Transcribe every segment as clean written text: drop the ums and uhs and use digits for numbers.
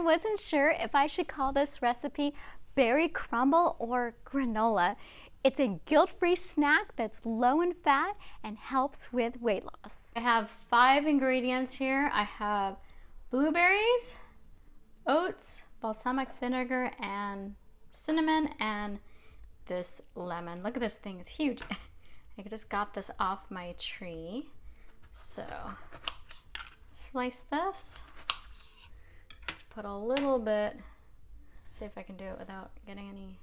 I wasn't sure if I should call this recipe berry crumble or granola. It's a guilt-free snack that's low in fat and helps with weight loss. I have 5 ingredients here. I have blueberries, oats, balsamic vinegar, and cinnamon, and this lemon. Look at this thing, it's huge. I just got this off my tree. So slice this. Just put a little bit, see if I can do it without getting any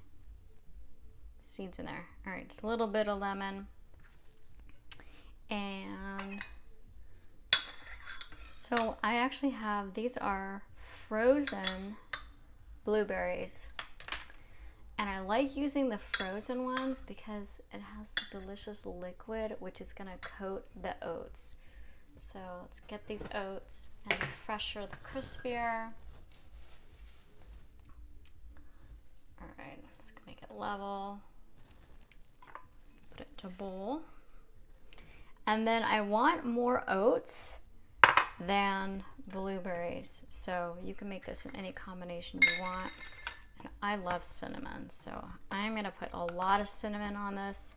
seeds in there. All right, just a little bit of lemon. And so I actually have, these are frozen blueberries. And I like using the frozen ones because it has the delicious liquid which is gonna coat the oats. So let's get these oats, and the fresher the crispier. All right, let's make it level. Put it to a bowl. And then I want more oats than blueberries. So you can make this in any combination you want. And I love cinnamon, so I'm gonna put a lot of cinnamon on this.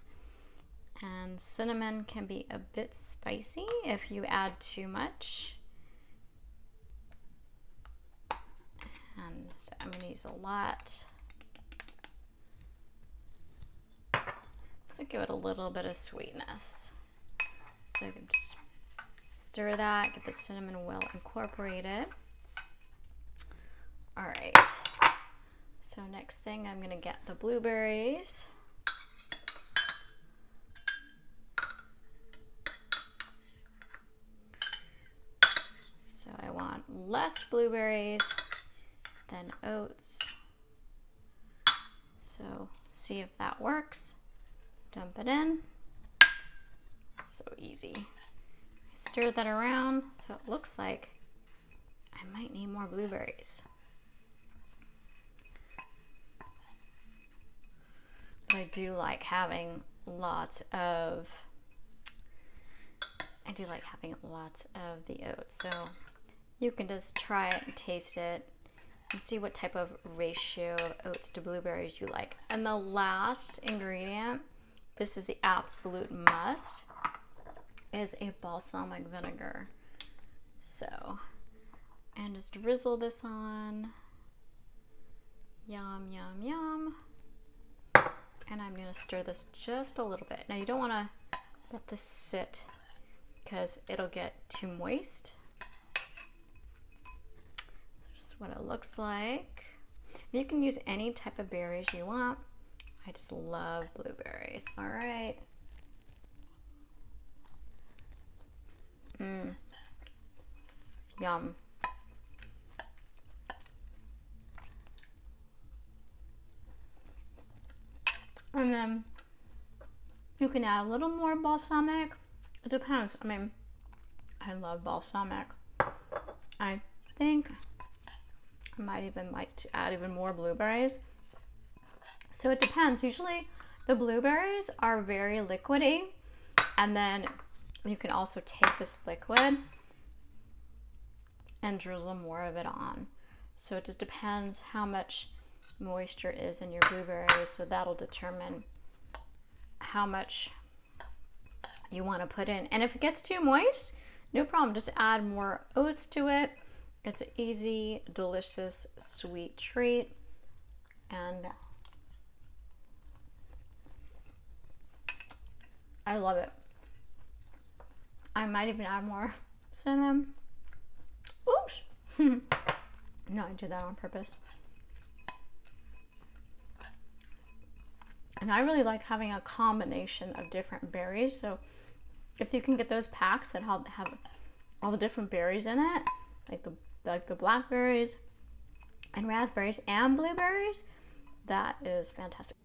And cinnamon can be a bit spicy if you add too much. And so I'm gonna use a lot. So give it a little bit of sweetness. So you can just stir that, get the cinnamon well incorporated. All right. So next thing, I'm gonna get the blueberries. So I want less blueberries than oats. So see if that works. Dump it in. So easy. Stir that around so it looks like I might need more blueberries. I do like having lots of the oats. So you can just try it and taste it and see what type of ratio of oats to blueberries you like. And the last ingredient, this is the absolute must, is a balsamic vinegar. So, and just drizzle this on. Yum, yum, yum. And I'm gonna stir this just a little bit. Now you don't wanna let this sit because it'll get too moist. So this is what it looks like. You can use any type of berries you want. I just love blueberries. All right. Yum. And then you can add a little more balsamic. It depends. I mean, I love balsamic. I think I might even like to add even more blueberries. So it depends. Usually the blueberries are very liquidy, and then you can also take this liquid and drizzle more of it on. So it just depends how much moisture is in your blueberries, so that'll determine how much you want to put in. And if it gets too moist, no problem, just add more oats to it. It's an easy, delicious, sweet treat. And I love it. I might even add more cinnamon. Oops. No, I did that on purpose. And I really like having a combination of different berries. So if you can get those packs that have all the different berries in it, like the blackberries and raspberries and blueberries, that is fantastic.